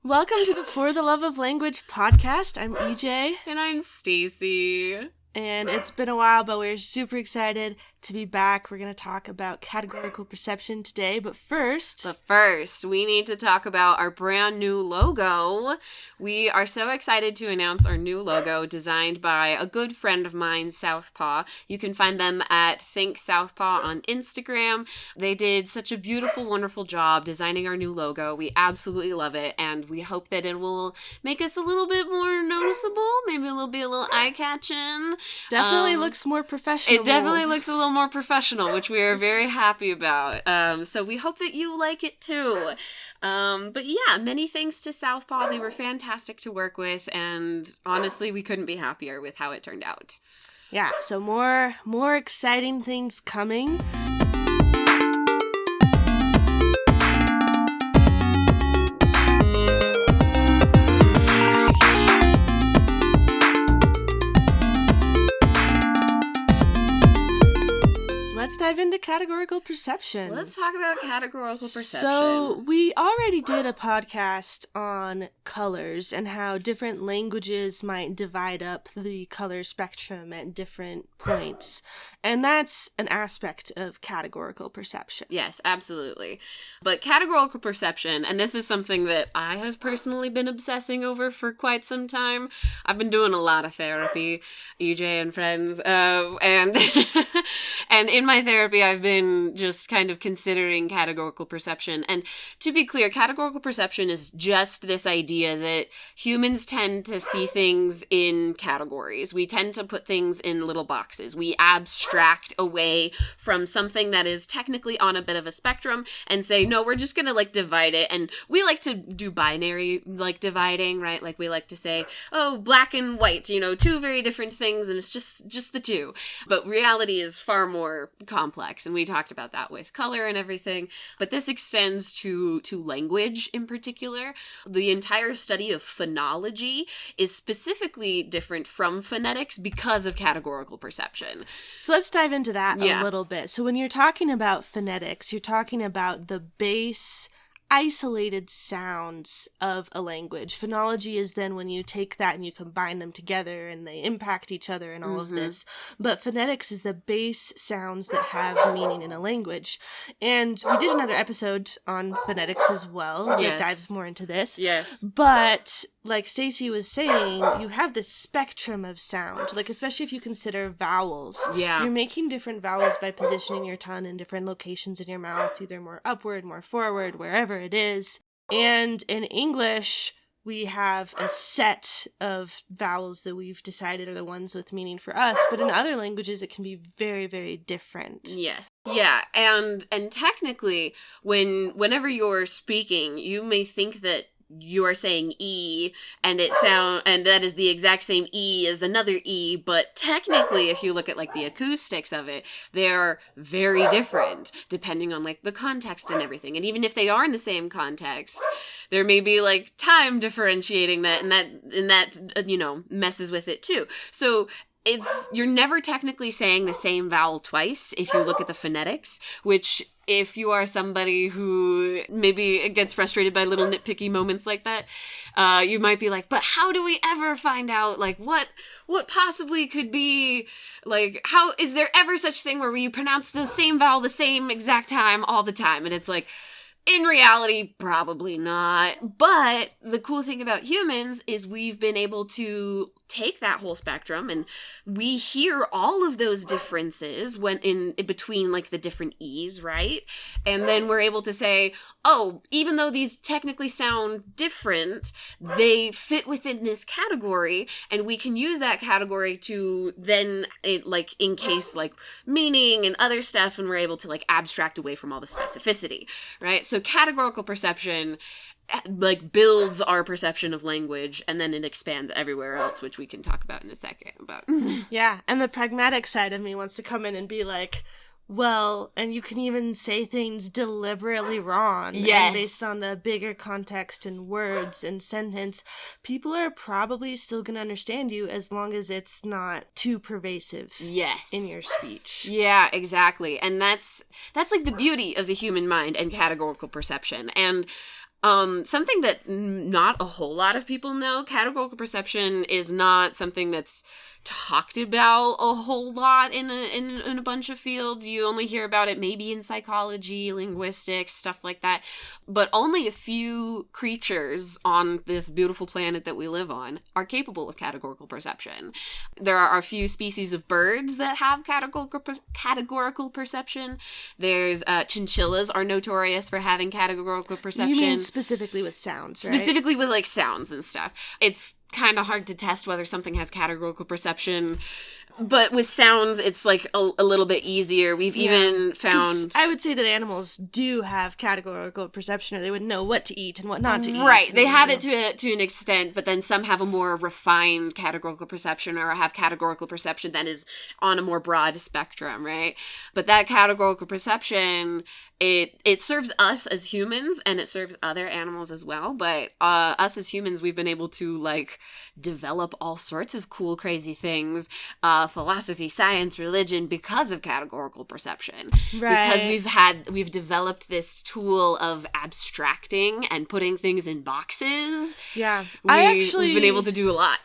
Welcome to the For the Love of Language podcast. I'm EJ. And I'm Stacy. And it's been a while, but we're super excited to be back. We're going to talk about categorical perception today, but first, we need to talk about our brand new logo. We are so excited to announce our new logo designed by a good friend of mine, Southpaw. You can find them at Think Southpaw on Instagram. They did such a beautiful, wonderful job designing our new logo. We absolutely love it, and we hope that it will make us a little bit more noticeable, maybe a little eye-catching. Definitely looks more professional. It definitely looks a little more professional, which we are very happy about. So we hope that you like it too. But yeah, many thanks to Southpaw. They were fantastic to work with, and honestly, we couldn't be happier with how it turned out. Yeah, so more exciting things coming. Let's dive into categorical perception. Let's talk about categorical perception. So we already did a podcast on colors and how different languages might divide up the color spectrum at different points. And that's an aspect of categorical perception. Yes, absolutely. But categorical perception, and this is something that I have personally been obsessing over for quite some time. I've been doing a lot of therapy, EJ and friends, and and in my therapy, I've been just kind of considering categorical perception. And to be clear, categorical perception is just this idea that humans tend to see things in categories. We tend to put things in little boxes. We abstract away from something that is technically on a bit of a spectrum and say, no, we're just going to divide it. And we like to do binary dividing, right? Like we like to say, oh, black and white, two very different things, and it's just the two. But reality is far more complex, and we talked about that with color and everything. But this extends to language in particular. The entire study of phonology is specifically different from phonetics because of categorical perception. So let's dive into that a little bit. So when you're talking about phonetics, you're talking about the base isolated sounds of a language. Phonology is then when you take that and you combine them together and they impact each other and all of this. But phonetics is the base sounds that have meaning in a language. And we did another episode on phonetics as well that dives more into this. Yes. But like Stacey was saying, you have this spectrum of sound, especially if you consider vowels. Yeah. You're making different vowels by positioning your tongue in different locations in your mouth, either more upward, more forward, wherever it is. And in English, we have a set of vowels that we've decided are the ones with meaning for us, but in other languages it can be very, very different. Yeah. Yeah, and technically, whenever you're speaking, you may think that you are saying E, and that is the exact same E as another E, but technically, if you look at the acoustics of it, they're very different depending on the context and everything. And even if they are in the same context, there may be time differentiating that, and that messes with it too. So you're never technically saying the same vowel twice if you look at the phonetics, which if you are somebody who maybe gets frustrated by little nitpicky moments like that, you might be like, but how do we ever find out, what possibly could be, how is there ever such thing where you pronounce the same vowel the same exact time all the time? And it's in reality, probably not. But the cool thing about humans is we've been able to take that whole spectrum, and we hear all of those differences when in between the different E's, right? And then we're able to say, oh, even though these technically sound different, they fit within this category, and we can use that category to then encase meaning and other stuff, and we're able to abstract away from all the specificity, right? So categorical perception builds our perception of language, and then it expands everywhere else, which we can talk about in a second. But yeah, and the pragmatic side of me wants to come in and be well, and you can even say things deliberately wrong. Yes. And based on the bigger context and words and sentence, people are probably still going to understand you as long as it's not too pervasive. Yes. In your speech. Yeah, exactly. And that's the beauty of the human mind and categorical perception. And Something that not a whole lot of people know, categorical perception is not something that's talked about a whole lot in a bunch of fields. You only hear about it maybe in psychology, linguistics, stuff like that. But only a few creatures on this beautiful planet that we live on are capable of categorical perception. There are a few species of birds that have categorical perception. There's chinchillas are notorious for having categorical perception. You mean specifically with sounds, right? Specifically with, like, sounds and stuff. It's kind of hard to test whether something has categorical perception, but with sounds it's like a little bit easier. We've even found, I would say that animals do have categorical perception, or they would know what to eat and what not to eat. Right, they have it to an extent, but then some have a more refined categorical perception, or have categorical perception that is on a more broad spectrum, right? But that categorical perception, it serves us as humans, and it serves other animals as well. But us as humans, we've been able to, like, develop all sorts of cool, crazy things, philosophy, science, religion, because of categorical perception. Right. Because we've developed this tool of abstracting and putting things in boxes. Yeah. We've been able to do a lot.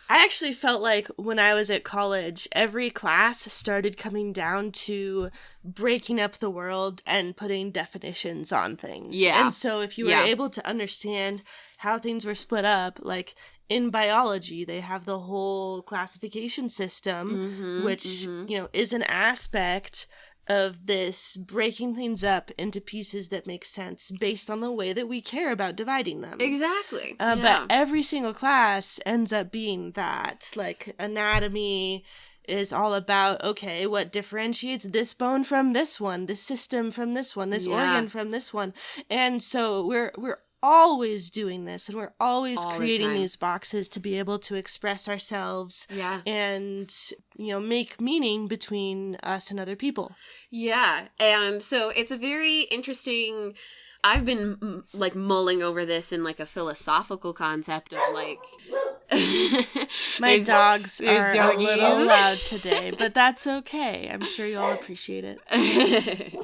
I actually felt like when I was at college, every class started coming down to breaking up the world and putting definitions on things. Yeah. And so if you were able to understand how things were split up, like in biology, they have the whole classification system, which, you know, is an aspect of this breaking things up into pieces that make sense based on the way that we care about dividing them. Exactly. But every single class ends up being that. Like, anatomy is all about, okay, what differentiates this bone from this one, this system from this one, this organ from this one. And so we're always doing this, and we're always creating these boxes to be able to express ourselves and, you know, make meaning between us and other people. Yeah. And so it's a very interesting, I've been like mulling over this in like a philosophical concept of like my dogs are a little loud today, but that's okay. I'm sure you'll appreciate it.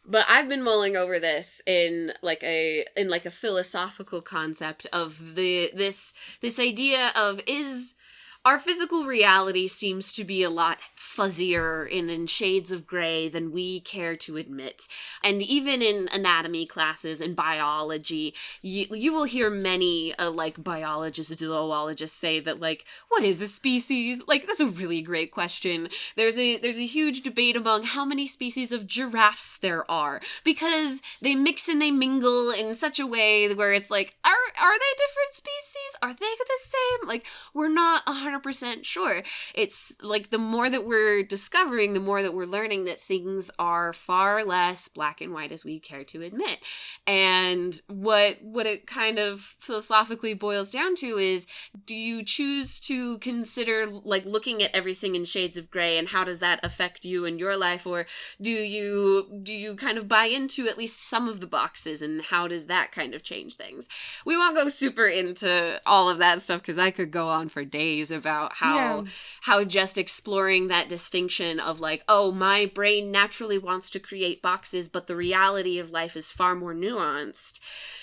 But I've been mulling over this in like a philosophical concept of this idea of, is our physical reality seems to be a lot fuzzier and in shades of gray than we care to admit. And even in anatomy classes and biology, you will hear many like biologists, zoologists say that, like, what is a species? Like, that's a really great question. There's a huge debate among how many species of giraffes there are, because they mix and they mingle in such a way where it's like, are they different species? Are they the same? Like, we're not 100% sure. It's like the more that we're discovering, the more that we're learning that things are far less black and white as we care to admit. And what it kind of philosophically boils down to is, do you choose to consider like looking at everything in shades of gray, and how does that affect you in your life? Or do you kind of buy into at least some of the boxes, and how does that kind of change things? We won't go super into all of that stuff, because I could go on for days about how just exploring that distinction of like, oh, my brain naturally wants to create boxes, but the reality of life is far more nuanced.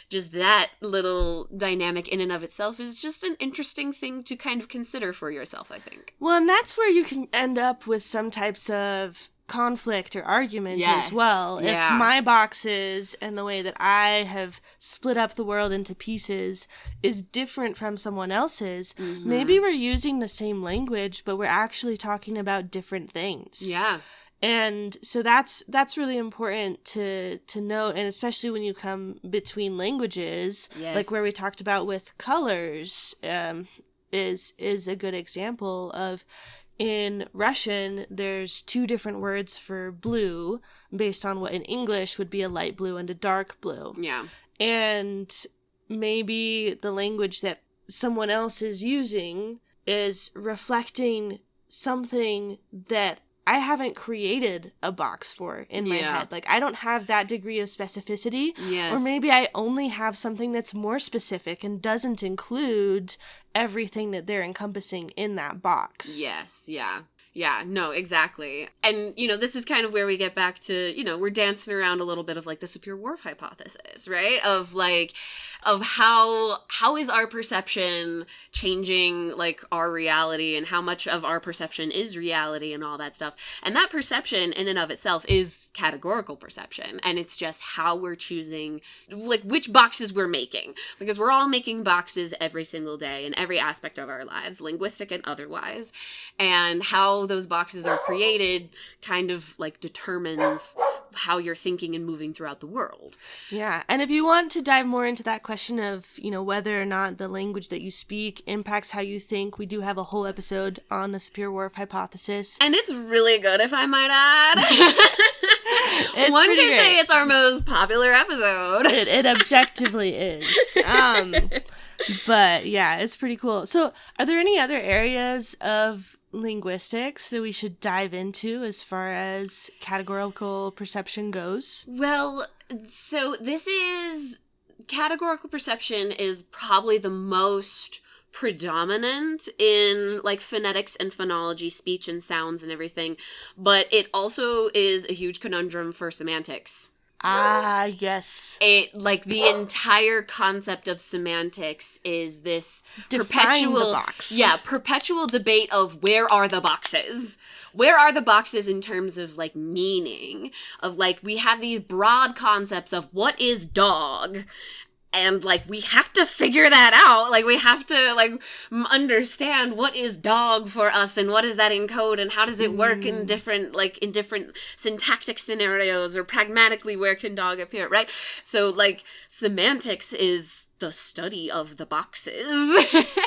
Just that little dynamic in and of itself is just an interesting thing to kind of consider for yourself, I think. Well, and that's where you can end up with some types of conflict or argument as well. Yeah. If my boxes and the way that I have split up the world into pieces is different from someone else's, maybe we're using the same language, but we're actually talking about different things. Yeah. And so that's really important to note, and especially when you come between languages, like where we talked about with colors, is a good example of, in Russian, there's two different words for blue based on what in English would be a light blue and a dark blue. Yeah. And maybe the language that someone else is using is reflecting something that I haven't created a box for in my head. Like, I don't have that degree of specificity. Yes. Or maybe I only have something that's more specific and doesn't include everything that they're encompassing in that box. Yes, yeah. Yeah, no, exactly. And, this is kind of where we get back to, we're dancing around a little bit of like the Sapir-Whorf hypothesis, right? Of how is our perception changing like our reality, and how much of our perception is reality and all that stuff. And that perception in and of itself is categorical perception. And it's just how we're choosing, like which boxes we're making, because we're all making boxes every single day in every aspect of our lives, linguistic and otherwise. And how those boxes are created kind of like determines how you're thinking and moving throughout the world. Yeah. And if you want to dive more into that question of, whether or not the language that you speak impacts how you think, we do have a whole episode on the Sapir-Whorf hypothesis. And it's really good, if I might add. One could say it's our most popular episode. It objectively is. But yeah, it's pretty cool. So are there any other areas of linguistics that we should dive into as far as categorical perception goes? Well, so categorical perception is probably the most predominant in like phonetics and phonology, speech and sounds and everything, but it also is a huge conundrum for semantics. Ah, yes. The entire concept of semantics is this perpetual debate of where are the boxes? Where are the boxes in terms of like meaning? Of like, we have these broad concepts of what is dog? And, like, we have to figure that out. Like, we have to, like, understand what is dog for us and what does that encode and how does it work in different syntactic scenarios, or pragmatically where can dog appear, right? So, like, semantics is the study of the boxes.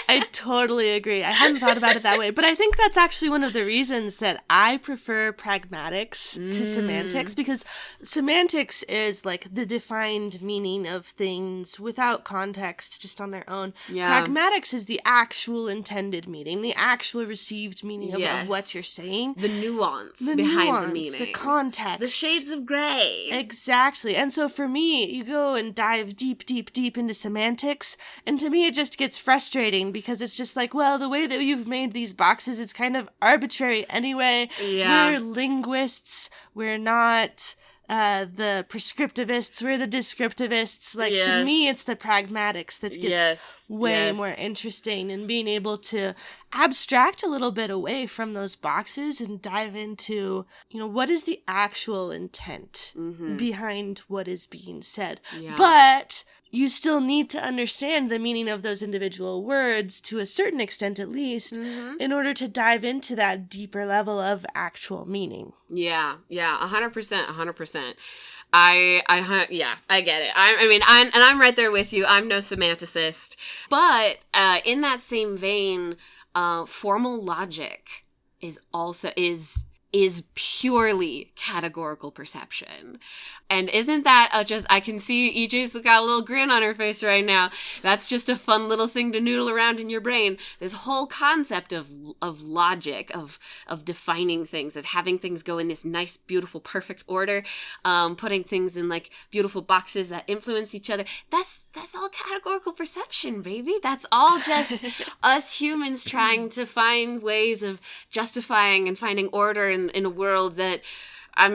I totally agree. I hadn't thought about it that way, but I think that's actually one of the reasons that I prefer pragmatics to semantics, because semantics is, like, the defined meaning of things without context, just on their own. Yeah. Pragmatics is the actual intended meaning, the actual received meaning of what you're saying. The nuance behind the meaning. The context. The shades of gray. Exactly. And so for me, you go and dive deep, deep, deep into semantics, and to me it just gets frustrating because it's just like, well, the way that you've made these boxes is kind of arbitrary anyway. Yeah. We're linguists. We're not the prescriptivists, we're the descriptivists. Like, to me, it's the pragmatics that gets way more interesting, and being able to abstract a little bit away from those boxes and dive into, what is the actual intent behind what is being said. Yeah. But you still need to understand the meaning of those individual words, to a certain extent at least, in order to dive into that deeper level of actual meaning. Yeah, 100%. I get it. I'm right there with you. I'm no semanticist. But in that same vein, formal logic is purely categorical perception. And isn't that I can see EJ's got a little grin on her face right now. That's just a fun little thing to noodle around in your brain. This whole concept of logic, of defining things, of having things go in this nice, beautiful, perfect order, putting things in like beautiful boxes that influence each other. That's all categorical perception, baby. That's all just us humans trying to find ways of justifying and finding order in a world that I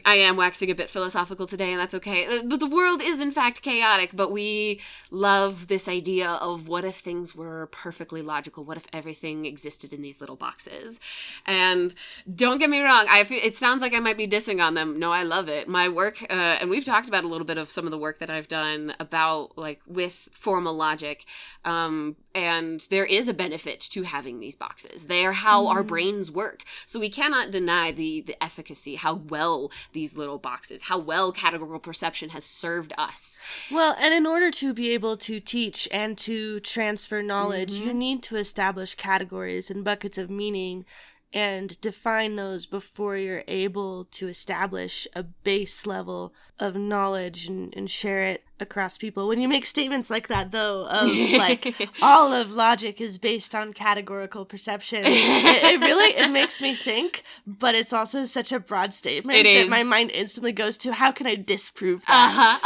am waxing a bit philosophical today, and that's okay. But the world is, in fact, chaotic, but we love this idea of what if things were perfectly logical? What if everything existed in these little boxes? And don't get me wrong, it sounds like I might be dissing on them. No, I love it. My work, and we've talked about a little bit of some of the work that I've done about, like, with formal logic, and there is a benefit to having these boxes. They are how our brains work. So we cannot deny the efficacy, how well these little boxes, how well categorical perception has served us. Well, and in order to be able to teach and to transfer knowledge, you need to establish categories and buckets of meaning and define those before you're able to establish a base level of knowledge and share it across people. When you make statements like that, though, of like all of logic is based on categorical perception, it makes me think, but it's also such a broad statement that my mind instantly goes to, how can I disprove that?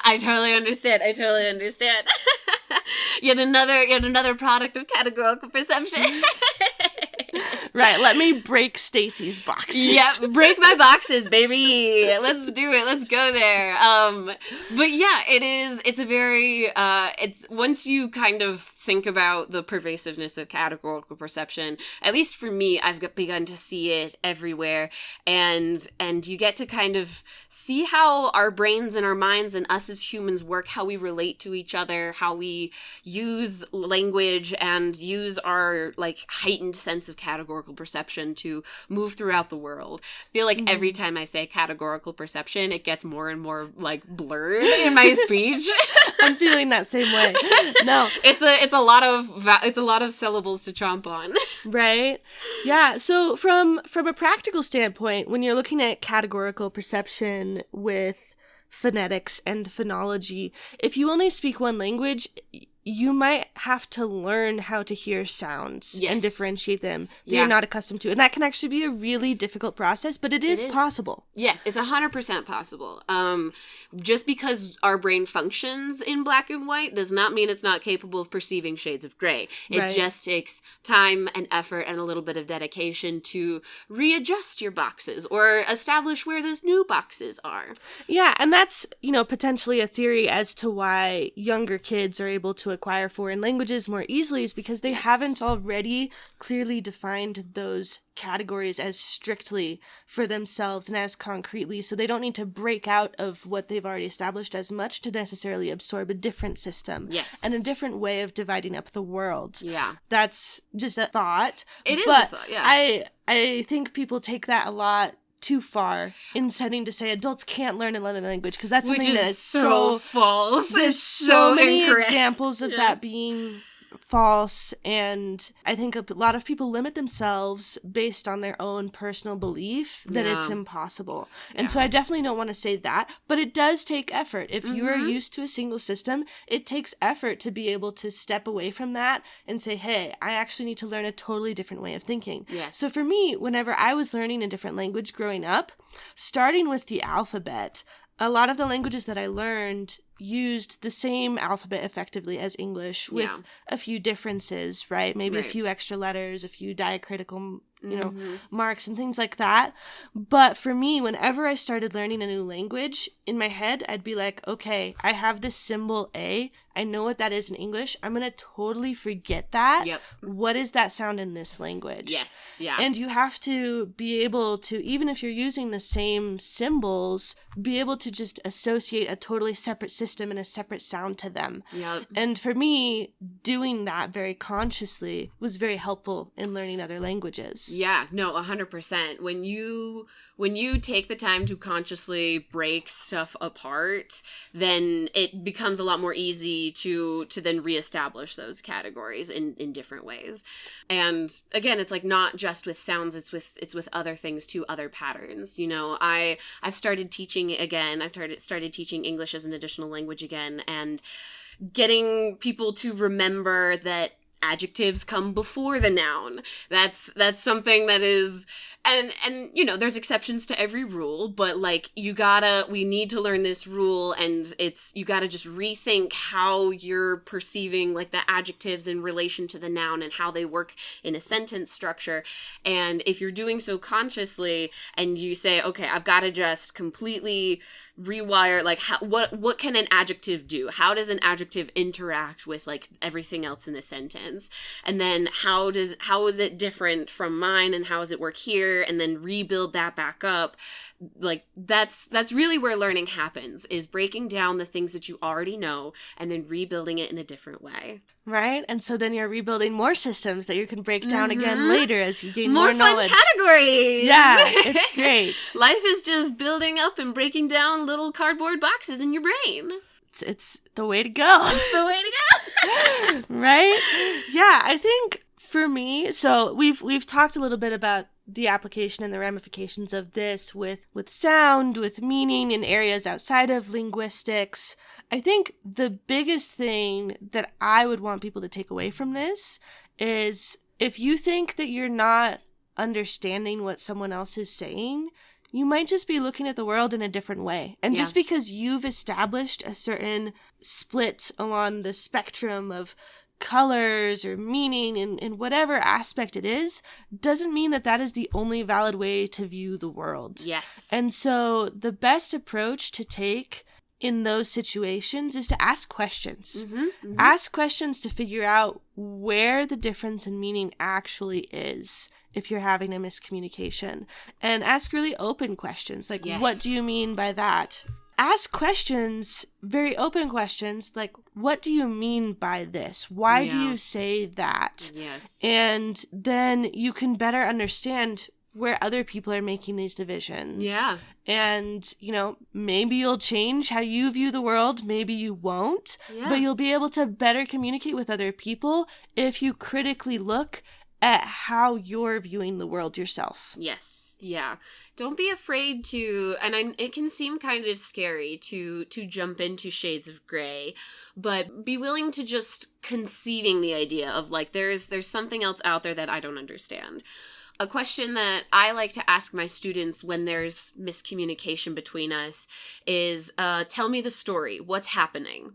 I totally understand. Yet another product of categorical perception. Right, let me break Stacy's boxes. Yep, break my boxes, baby. Let's do it. Let's go there. But yeah, it's a very, it's once you kind of think about the pervasiveness of categorical perception, at least for me, I've begun to see it everywhere, and you get to kind of see how our brains and our minds and us as humans work, how we relate to each other, how we use language and use our like heightened sense of categorical perception to move throughout the world. I feel like every time I say categorical perception, it gets more and more like blurred in my speech. I'm feeling that same way. No, it's a lot of syllables to chomp on. Right? Yeah. So from a practical standpoint, when you're looking at categorical perception with phonetics and phonology, if you only speak one language, you might have to learn how to hear sounds and differentiate them that you're not accustomed to. And that can actually be a really difficult process, but it is possible. Yes, it's 100% possible. Just because our brain functions in black and white does not mean it's not capable of perceiving shades of gray. It just takes time and effort and a little bit of dedication to readjust your boxes or establish where those new boxes are. Yeah, and that's, potentially a theory as to why younger kids are able to acquire foreign languages more easily, is because they haven't already clearly defined those categories as strictly for themselves and as concretely, so they don't need to break out of what they've already established as much to necessarily absorb a different system and a different way of dividing up the world. Yeah. That's just a thought. It is a thought, yeah. I think people take that a lot too far in setting to say adults can't learn another language, because that's something that is so false. There's so many examples of that being false, and I think a lot of people limit themselves based on their own personal belief that it's impossible. And so I definitely don't want to say that, but it does take effort. If you are used to a single system, it takes effort to be able to step away from that and say, hey, I actually need to learn a totally different way of thinking. Yes. So for me, whenever I was learning a different language growing up, starting with the alphabet, a lot of the languages that I learned used the same alphabet effectively as English with a few differences, right? Maybe a few extra letters, a few diacritical, marks and things like that. But for me, whenever I started learning a new language, in my head, I'd be like, okay, I have this symbol A. I know what that is in English. I'm going to totally forget that. Yep. What is that sound in this language? Yes. Yeah. And you have to be able to, even if you're using the same symbols, be able to just associate a totally separate system and a separate sound to them. Yep. And for me, doing that very consciously was very helpful in learning other languages. Yeah, no, 100%. When you take the time to consciously break stuff apart, then it becomes a lot more easy to then reestablish those categories in different ways. And again, it's like not just with sounds, it's with other things too, other patterns. I've started teaching again. I've started teaching English as an additional language again, and getting people to remember that adjectives come before the noun. That's something that is, and there's exceptions to every rule, but like we need to learn this rule, and you gotta just rethink how you're perceiving like the adjectives in relation to the noun and how they work in a sentence structure. And if you're doing so consciously and you say, okay, I've got to just completely rewire, like what can an adjective do? How does an adjective interact with like everything else in the sentence? And then how is it different from mine, and how does it work here? And then rebuild that back up. Like that's really where learning happens, is breaking down the things that you already know and then rebuilding it in a different way. Right? And so then you're rebuilding more systems that you can break down again later as you gain more fun knowledge. Categories! Yeah, it's great. Life is just building up and breaking down little cardboard boxes in your brain. It's the way to go. It's the way to go. Right? Yeah, I think for me, so we've talked a little bit about the application and the ramifications of this with sound, with meaning in areas outside of linguistics. I think the biggest thing that I would want people to take away from this is, if you think that you're not understanding what someone else is saying, you might just be looking at the world in a different way. And just because you've established a certain split along the spectrum of colors or meaning in whatever aspect it is, doesn't mean that that is the only valid way to view the world. Yes. And so the best approach to take in those situations is to ask questions. Ask questions to figure out where the difference in meaning actually is if you're having a miscommunication. And ask really open questions, like, what do you mean by that? Ask questions, very open questions, like, what do you mean by this? Why do you say that? Yes. And then you can better understand where other people are making these divisions. Yeah. And, maybe you'll change how you view the world, maybe you won't, but you'll be able to better communicate with other people if you critically look at how you're viewing the world yourself. Yes. Yeah. Don't be afraid to, and it can seem kind of scary to jump into shades of gray, but be willing to just conceiving the idea of like, there's something else out there that I don't understand. A question that I like to ask my students when there's miscommunication between us is, tell me the story. What's happening?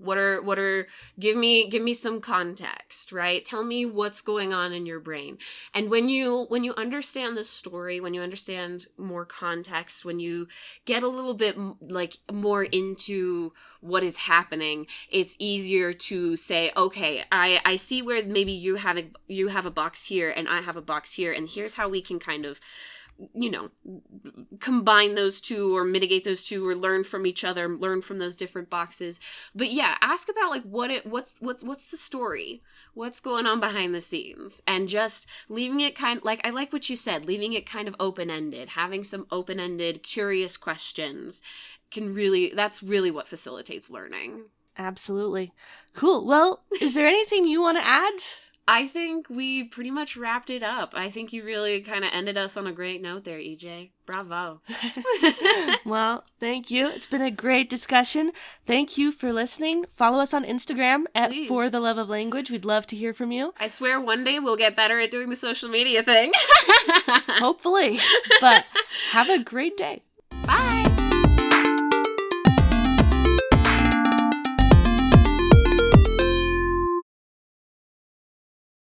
Give me some context, right? Tell me what's going on in your brain. And when you understand the story, when you understand more context, when you get a little bit like more into what is happening, it's easier to say, okay, I see where maybe you have a box here and I have a box here, and here's how we can kind of, combine those two or mitigate those two or learn from each other, learn from those different boxes. But yeah, ask about like what's the story? What's going on behind the scenes? And just leaving it kind of like, I like what you said, leaving it kind of open-ended, having some open-ended, curious questions that's really what facilitates learning. Absolutely. Cool. Well, is there anything you want to add? I think we pretty much wrapped it up. I think you really kind of ended us on a great note there, EJ. Bravo. Well, thank you. It's been a great discussion. Thank you for listening. Follow us on Instagram at Please. For the Love of Language. We'd love to hear from you. I swear one day we'll get better at doing the social media thing. Hopefully. But have a great day.